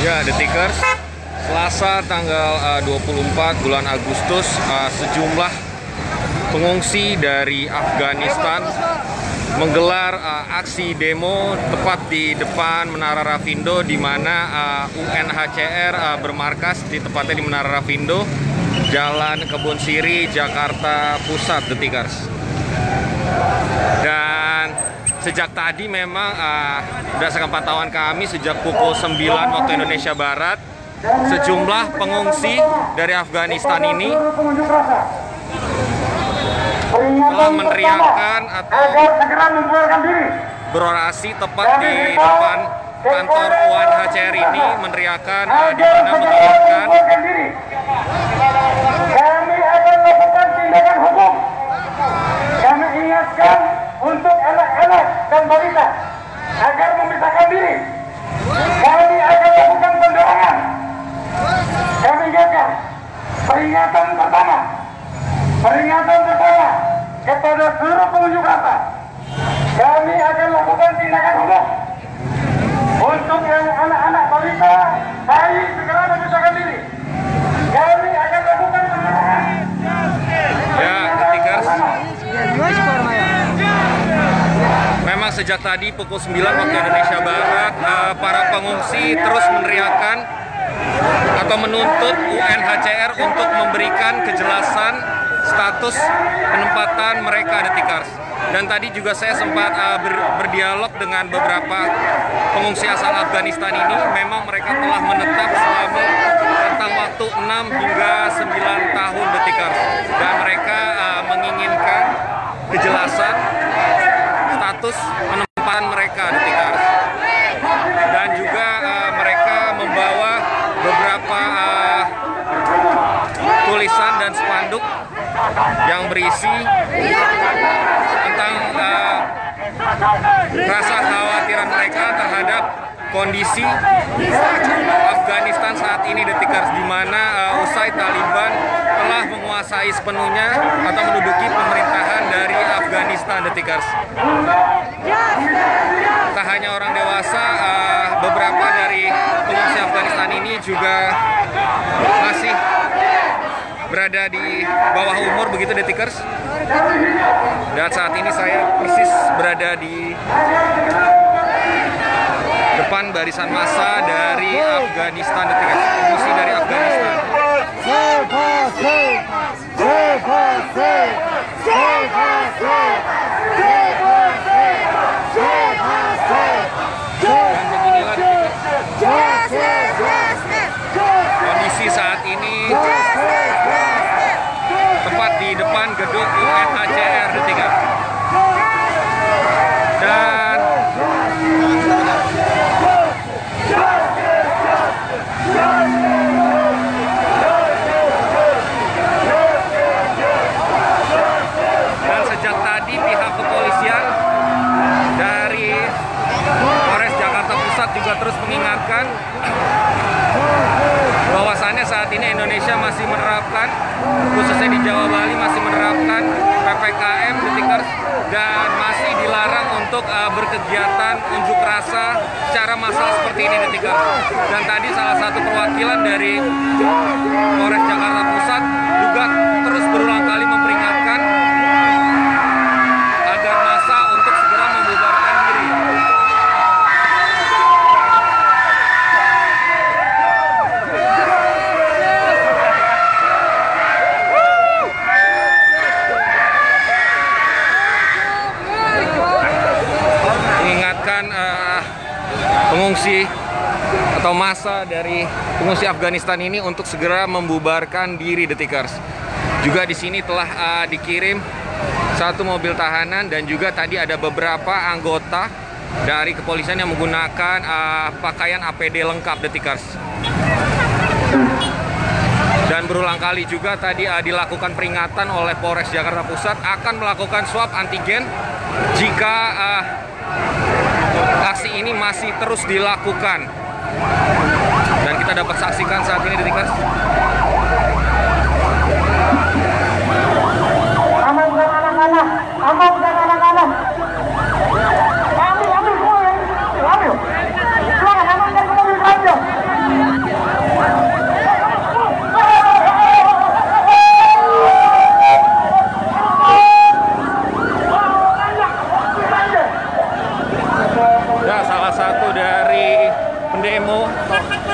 Ya, Detikers, Selasa tanggal 24 bulan Agustus, sejumlah pengungsi dari Afghanistan menggelar aksi demo tepat di depan Menara Rafindo, di mana UNHCR bermarkas di tepatnya di Menara Rafindo, Jalan Kebon Siri, Jakarta Pusat, Detikers. Dan sejak tadi memang berdasarkan pantauan kami sejak pukul 9 waktu Indonesia Barat, sejumlah pengungsi dari Afghanistan ini telah meneriakkan atau berorasi tepat di depan kantor UNHCR ini, meneriakkan di mana mengingatkan kami akan melakukan tindakan hukum. Kami ingatkan untuk anak-anak dan balita agar memisahkan diri. Kami akan lakukan pendorongan. Kami ingatkan peringatan pertama kepada seluruh pengunjuk rasa. Kami akan lakukan tindakan hukum untuk yang anak-anak balita, bayi segera memisahkan diri. Kami akan lakukan pendorongan. Ya, Detikers, memang sejak tadi pukul 9 waktu Indonesia Barat, para pengungsi terus meneriakkan atau menuntut UNHCR untuk memberikan kejelasan status penempatan mereka, Detikers. Dan tadi juga saya sempat berdialog dengan beberapa pengungsi asal Afghanistan ini. Memang mereka telah menetap selama rentang waktu 6 hingga 9 tahun, Detikers. Dan mereka menginginkan kejelasan status penempatan mereka, Detikers. Dan juga mereka membawa beberapa tulisan dan spanduk yang berisi tentang rasa kekhawatiran mereka terhadap kondisi Afghanistan saat ini, Detikers, di mana usai Taliban telah menguasai sepenuhnya atau menduduki pemerintahan dari Afghanistan, Detikers. Tak hanya orang dewasa, beberapa dari pengungsi Afghanistan ini juga masih berada di bawah umur, begitu, Detikers. Dan saat ini saya persis berada di depan barisan massa dari Afghanistan, Detikers, pengungsi dari Afghanistan. Dan beginilah, Detikers, kondisi saat ini tepat di depan gedung UNHCR, Detikers. Dan sejak tadi pihak kepolisian dari Polres Jakarta Pusat juga terus mengingatkan bahwasannya saat ini Indonesia masih menerapkan, khususnya di Jawa Bali masih menerapkan PPKM, Detikers, dan masih dilarang untuk berkegiatan unjuk rasa secara massal seperti ini, Detikers. Dan tadi salah satu perwakilan dari Polres Jakarta Pusat juga terus berulang kali memperingatkan agar massa untuk segera membubarkan diri. Pengungsi atau massa dari pengungsi Afghanistan ini untuk segera membubarkan diri, Detikers. Juga di sini telah dikirim satu mobil tahanan dan juga tadi ada beberapa anggota dari kepolisian yang menggunakan pakaian APD lengkap, Detikers. Dan berulang kali juga tadi dilakukan peringatan oleh Polres Jakarta Pusat akan melakukan swab antigen jika aksi ini masih terus dilakukan. Dan kita dapat saksikan saat ini, Detikers. Ya, salah satu dari pendemo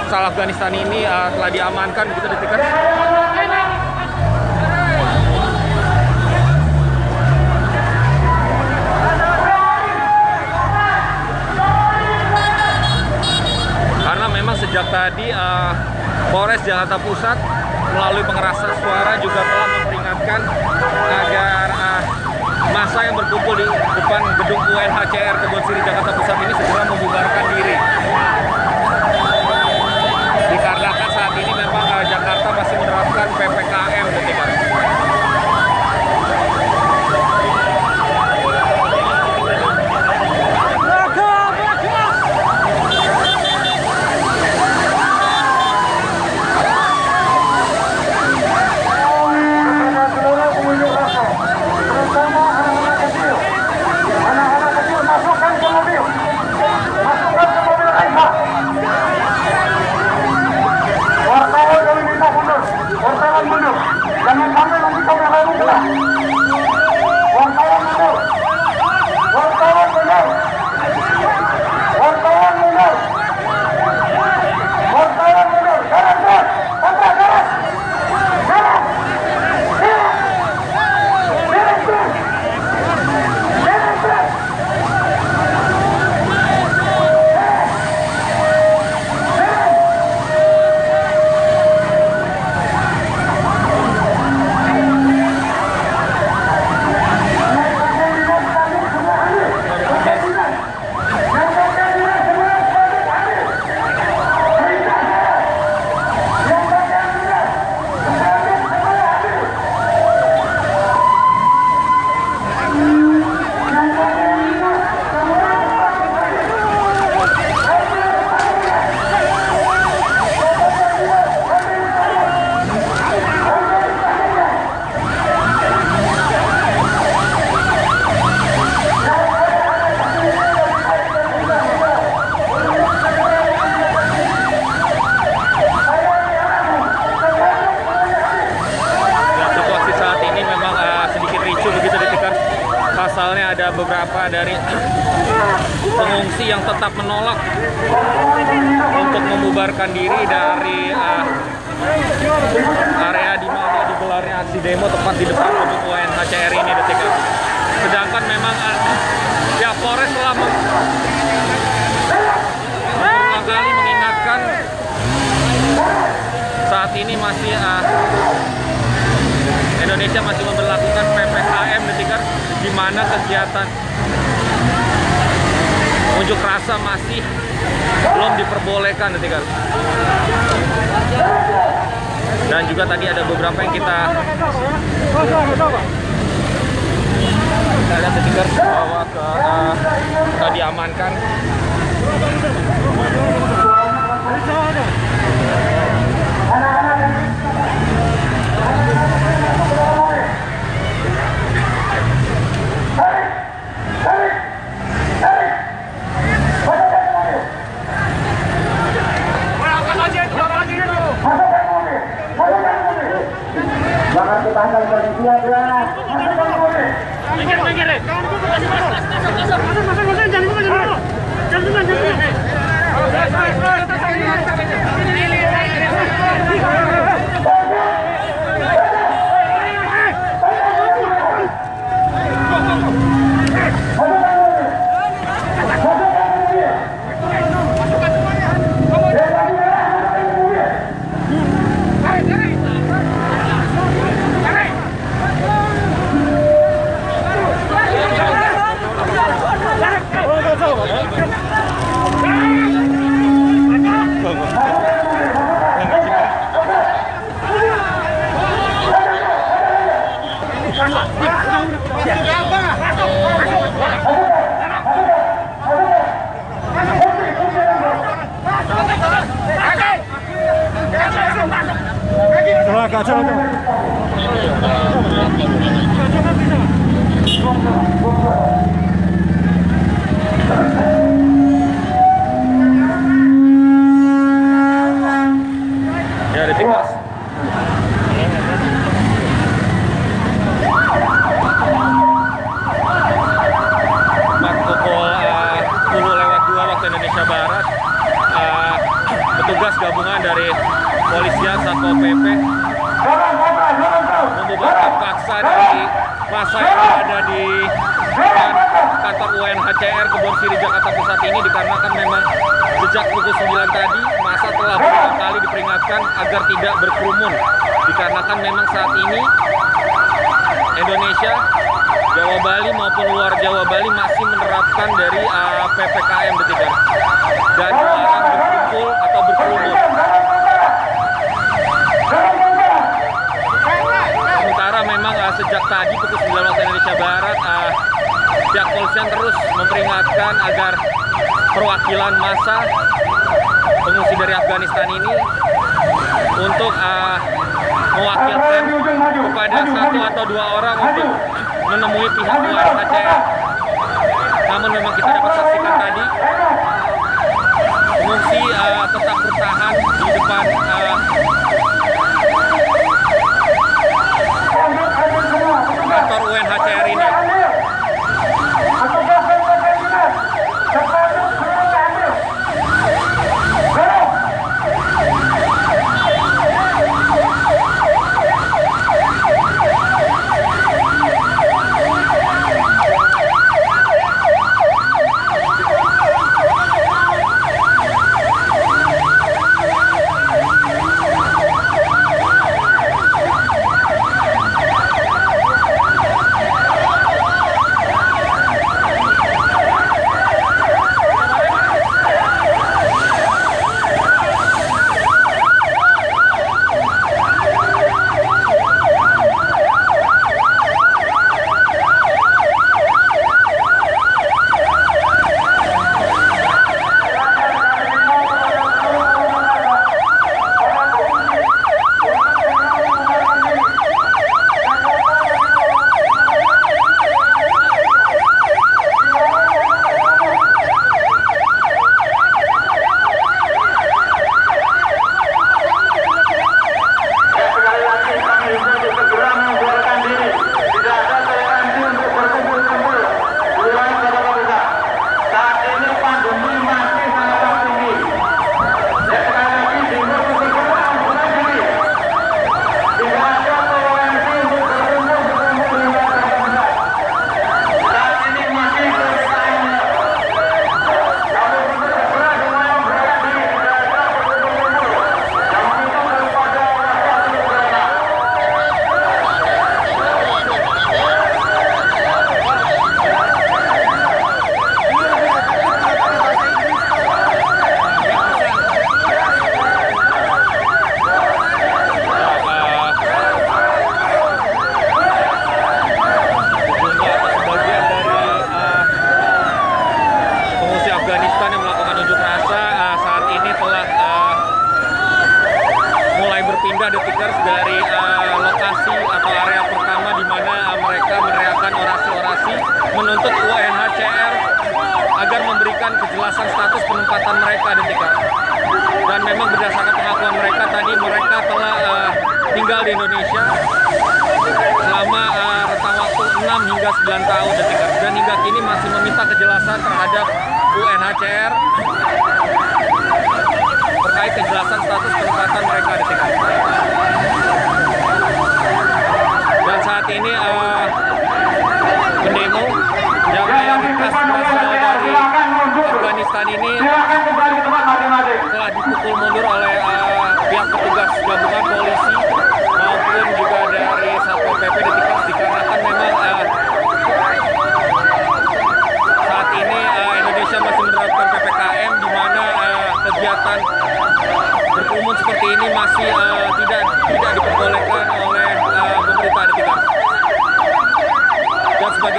asal Afghanistan ini telah diamankan, begitu, Detikers. Karena memang sejak tadi Polres Jakarta Pusat melalui pengerasan suara juga telah memperingatkan agar massa yang berkumpul di depan gedung UNHCR Kebon Sirih Jakarta Pusat ini segera membubarkan diri. Dikarenakan saat ini memang Jakarta masih menerapkan PPKM, Detikers. Jangan sampai nanti kau yang lalu gelah. Wartawan mundur. Wartawan mundur. Wartawan mundur. Wartawan mundur. Jalan terus. Kontra jalan. Jalan. Jalan terus. Jalan terus. Pasalnya ada beberapa dari pengungsi yang tetap menolak untuk membubarkan diri dari area di mana digelarnya aksi demo tepat di depan gedung UNHCR ini, Detikers. Sedangkan memang pihak Polres telah berulang kali mengingatkan saat ini masih Indonesia masih memberlakukan PPKM, Detikers, di mana kegiatan unjuk rasa masih belum diperbolehkan, Detikers. Dan juga tadi ada beberapa yang kita lihat, Detikers, bahwa kita diamankan. Jangan dipandang bersedia ya. Ya, detik mas. Pukul 10:02 waktu Indonesia Barat, petugas gabungan dari polisian Satpol PP membubarkan paksa dari masa yang ada di kantor UNHCR Kebon Siri Jakarta Pusat ini, dikarenakan memang sejak pukul 9 tadi masa telah berulang kali diperingatkan agar tidak berkerumun, dikarenakan memang saat ini Indonesia, Jawa Bali maupun luar Jawa Bali masih menerapkan dari PPKM Detikers dan dilarang berkumpul atau berkerumun. Sementara memang sejak tadi pukul 9 waktu Indonesia Barat, pihak polisian terus memperingatkan agar perwakilan massa pengungsi dari Afghanistan ini untuk mewakilkan kepada 1 atau 2 orang untuk menemui pihak UNHCR. Namun memang kita dapat saksikan tadi pengungsi tetap bertahan di depan kantor UNHCR ini. Detikers dari lokasi atau area pertama di mana mereka meneriakkan orasi-orasi menuntut UNHCR agar memberikan kejelasan status penempatan mereka Detikers. Dan memang berdasarkan pengakuan mereka tadi, mereka telah tinggal di Indonesia selama rentang waktu 6 hingga 9 tahun Detikers, dan hingga kini masih meminta kejelasan terhadap UNHCR terkait kejelasan status penempatan mereka Detikers. Dan saat ini pendemo yang mayoritas berasal dari Afghanistan ini telah dipukul mundur oleh pihak petugas gabungan polisi maupun juga dari Satpol PP Detikers, dikarenakan memang saat ini Indonesia masih menerapkan PPKM di mana kegiatan berkerumun seperti ini masih tidak diperbolehkan oleh pemerintah Detikers. Dan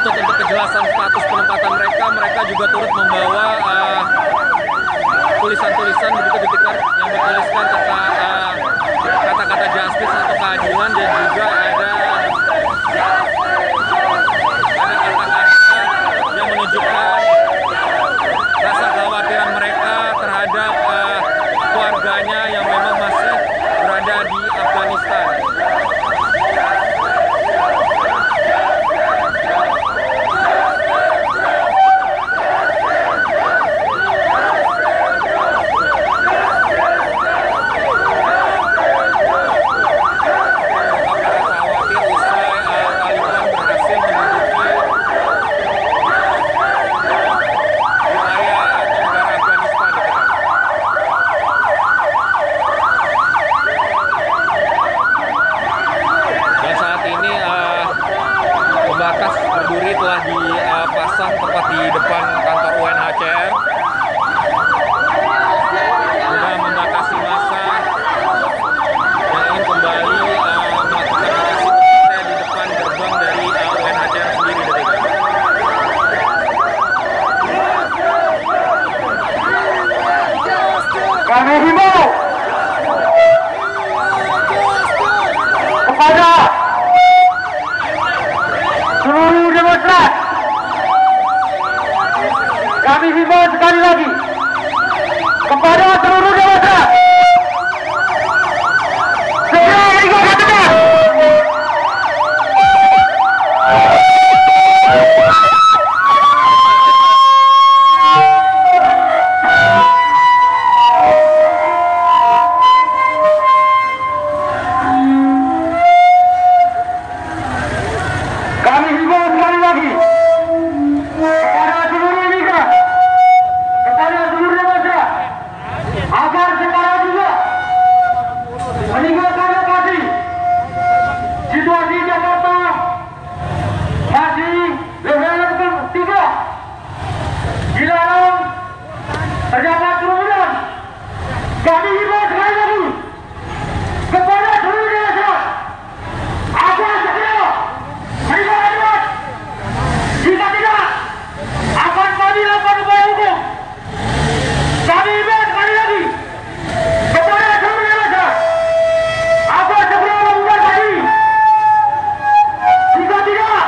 menuntut untuk kejelasan status penempatan mereka. Mereka juga turut membawa tulisan-tulisan begitu ketika yang bertuliskan tentang kata-kata justice atau keadilan, dan juga ada kata-kata yang menunjukkan rasa kekhawatiran mereka terhadap keluarganya yang memang masih berada di Afghanistan. Dipasang tepat di depan kantor UNHCR sudah membatasi massa yang ingin kembali melakukan aksi di depan gerbang dari UNHCR sendiri. Kami himbau kepada seluruh demonstran. Kami himbau sekali lagi kepada seluruh demonstran, segera meninggalkan tempat. Kami himbau sekali lagi kepada seluruh imigran, kepada seluruh demonstran, agar segera juga meninggalkan lokasi. Situasi Jakarta masih level 3, dilarang terdapat kerumunan. Kami himbau sekali lagi kepada seluruh demonstran agar segera meninggalkan tempat. Jika tidak, akan kami lakukan upaya hukum. Kami himbau sekali lagi kepada seluruh demonstran agar segera membubarkan diri. Jika tidak,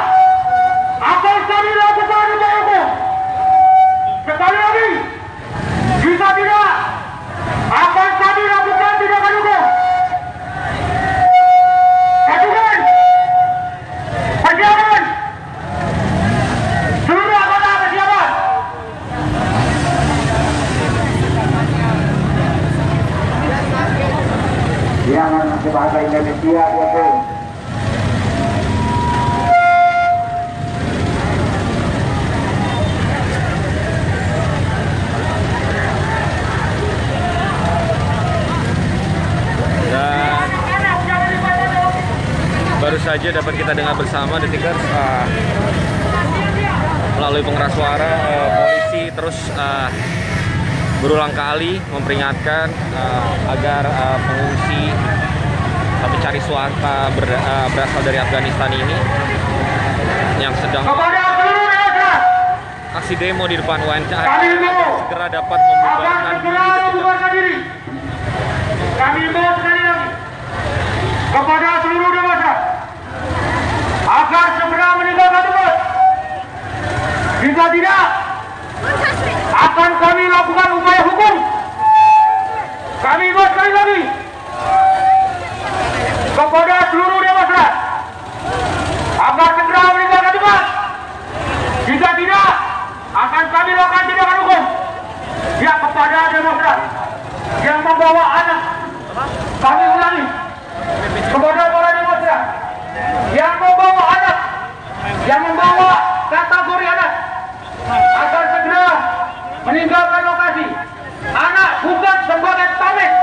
akan kami lakukan upaya hukum. Sekali lagi, jika tidak, akan kami lakukan tindakan hukum. Pasukan, persiapan. Seluruh anggota persiapan. Jangan masih bahasa Indonesia, bosku. Dan baru saja dapat kita dengar bersama Detikers, melalui pengeras suara polisi terus berulang kali memperingatkan agar pengungsi pencari suaka berasal dari Afghanistan ini yang sedang aksi demo di depan UNHCR segera dapat membubarkan diri. Kami himbau sekali lagi kepada seluruh demonstran agar segera meninggalkan tempat. Jika tidak, akan kami lakukan upaya hukum. Kami himbau sekali lagi kepada seluruh demonstran agar segera meninggalkan tempat. Jika tidak, akan kami lakukan tindakan hukum. Ya, kepada demonstran yang membawa anak, kami ulangi, kepada para demonstran yang membawa anak, yang membawa kategori anak, agar segera meninggalkan lokasi. Anak bukan sebagai tameng,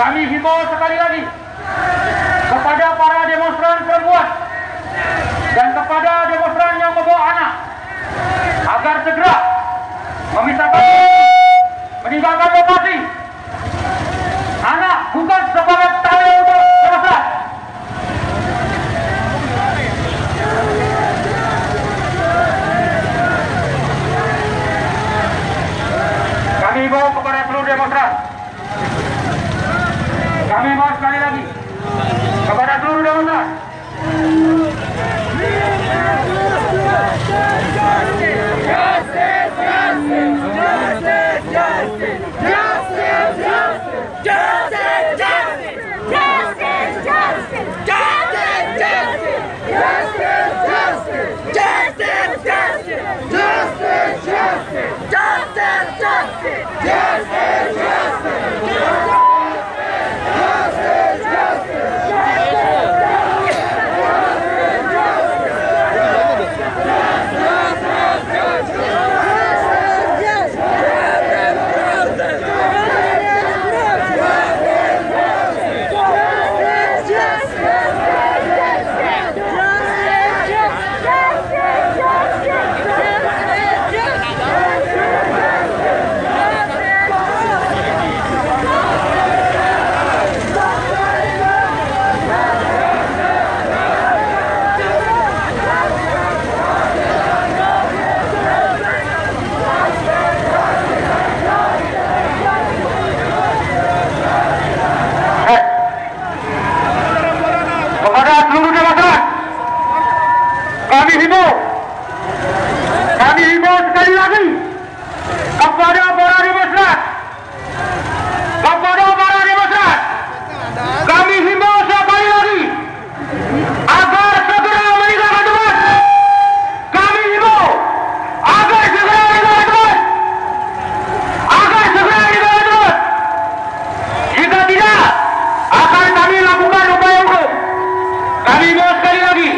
kami himbau sekali lagi kepada para demonstran perempuan dan kepada demonstran yang membawa anak agar segera memisahkan, meninggalkan lokasi. Anak bukan sebagai tali untuk demonstran. Kami himbau kepada seluruh demonstran. Kami himbau sekali lagi kepada seluruh demonstran. Kami himbau sekali lagi kepada para demonstran. Kami himbau sekali lagi agar segera meninggalkan tempat. Kami himbau agar segera meninggalkan tempat. Jika tidak, akan kami lakukan upaya hukum. Kami himbau sekali lagi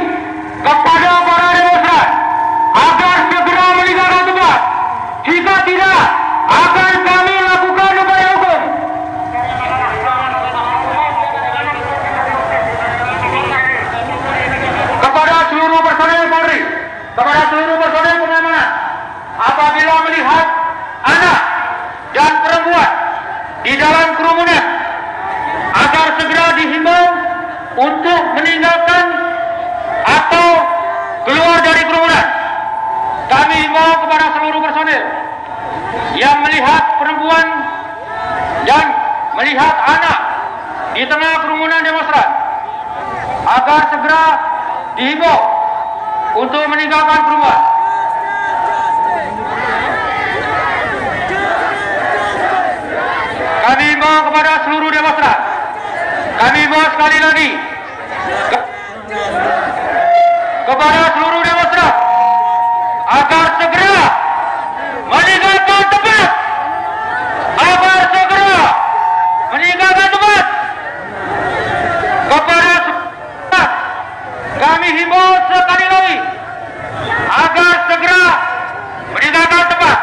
kepada para demonstran agar segera meninggalkan tempat. Jika tidak, akan kami lakukan upaya hukum. Kepada seluruh personel Polri, kepada seluruh personel pengamanan, apabila melihat anak dan perempuan di dalam kerumunan, agar segera dihimbau untuk meninggalkan atau keluar dari kerumunan. Kami himbau kepada seluruh personel yang melihat perempuan dan melihat anak di tengah kerumunan demonstran agar segera dihimbau untuk meninggalkan kerumunan. Kami himbau kepada seluruh demonstran. Kami himbau sekali lagi kepada seluruh demonstran agar segera meninggalkan tempat. Kepada kami himbau sekali lagi agar segera meninggalkan tempat.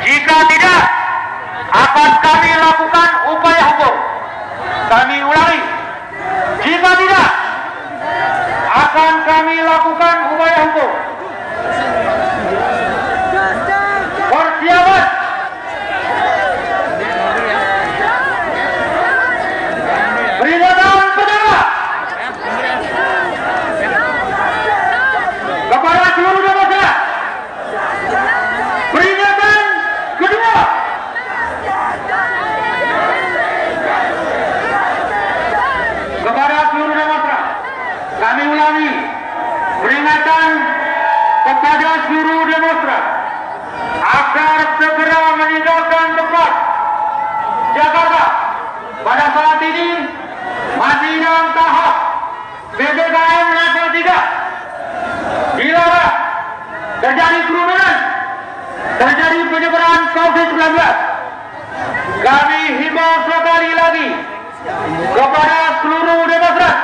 Jika tidak, akan kami lakukan upaya hukum. Kami ulangi, jika tidak, akan kami lakukan upaya hukum. Persiapan. Peringatan pertama kepada seluruh demonstran. Peringatan kedua kepada seluruh demonstran. Kami ulangi, peringatan kepada seluruh demonstran agar segera meninggalkan tempat Jakarta. Pada saat ini masih dalam tahap PPKM level 3. Dilarang terjadi kerumunan, terjadi penyebaran COVID-19. Kami himbau sekali lagi kepada seluruh demonstran.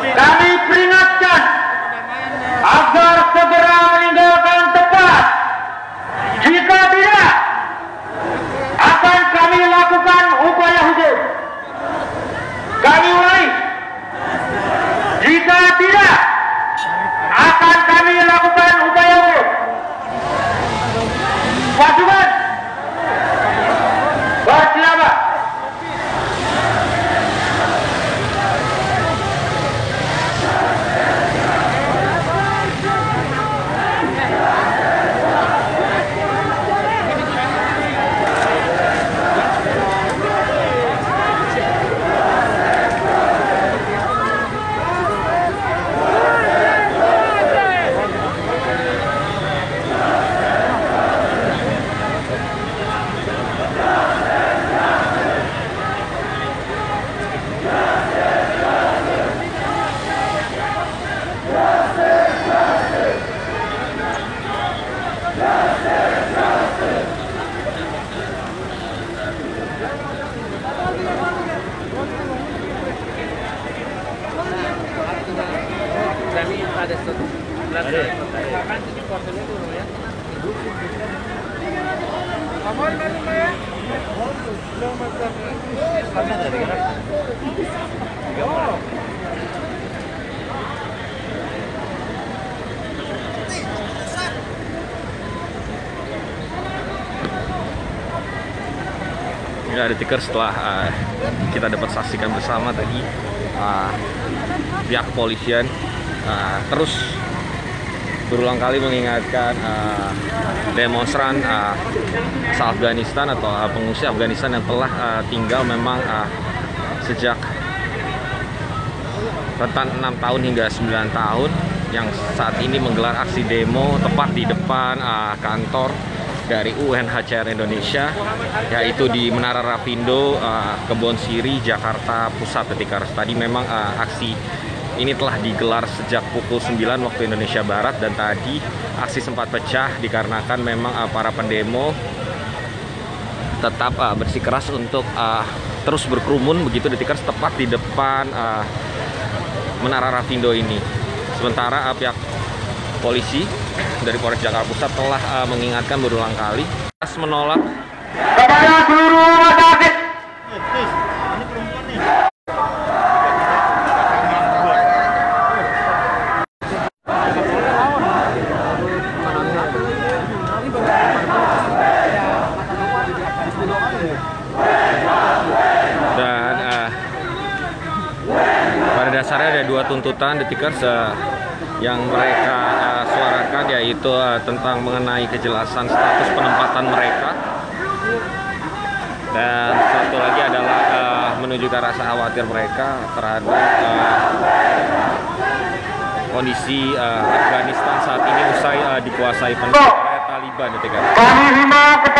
Kami peringatkan agar segera meninggalkan tempat. Jika tidak, akan kami lakukan upaya hukum. Ya, Detikers, setelah kita dapat saksikan bersama tadi pihak kepolisian terus berulang kali mengingatkan demonstran asal Afghanistan atau pengungsi Afghanistan yang telah tinggal memang sejak rentan 6 tahun hingga 9 tahun yang saat ini menggelar aksi demo tepat di depan kantor dari UNHCR Indonesia, yaitu di Menara Rapindo, Kebon Siri, Jakarta Pusat. Detikers, tadi memang aksi ini telah digelar sejak pukul 9 waktu Indonesia Barat, dan tadi aksi sempat pecah dikarenakan memang para pendemo tetap bersikeras untuk terus berkerumun begitu, Detikers, tepat di depan Menara Rapindo ini. Sementara pihak polisi dari Polres Jakarta Pusat telah mengingatkan berulang kali menolak kepada seluruh masyarakat. dan pada dasarnya ada dua tuntutan, Detikers, yang mereka suarakan, yaitu tentang mengenai kejelasan status penempatan mereka, dan satu lagi adalah menunjukkan rasa khawatir mereka terhadap kondisi Afghanistan saat ini usai dikuasai penuh oleh Taliban. Kami 5